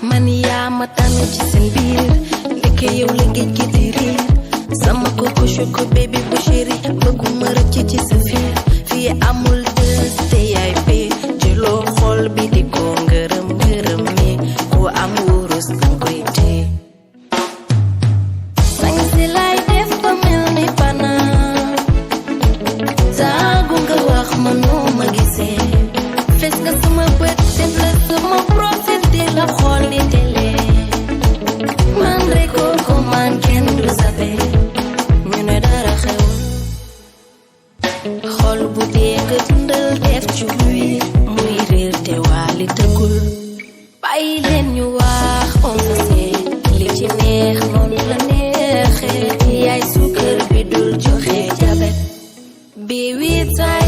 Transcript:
man yaa ma tànn ci seen biir ndeke yow la géej gi di riir sama koko choco baby bu chéri bëgguma rëcc ci sa fiir fii amul dës te yaay fii jëloo xol bi di ko ngërëm ngërëm mi ku am wurus danga koy téye sang si lay def ba mel ni banaan saagu nga wax ma noo ma gisee fes nga sama bët def la sama profil di la xool ni télé man reko ko man kenn du sape ñu ne dara xew xol bu dee nga dundal def ci biir muy réer te waali tëggul bàyyi leen ñu wax on se sait li ci neex noonu la neexee yaay suukar bi dul joxe jabet bi wii tay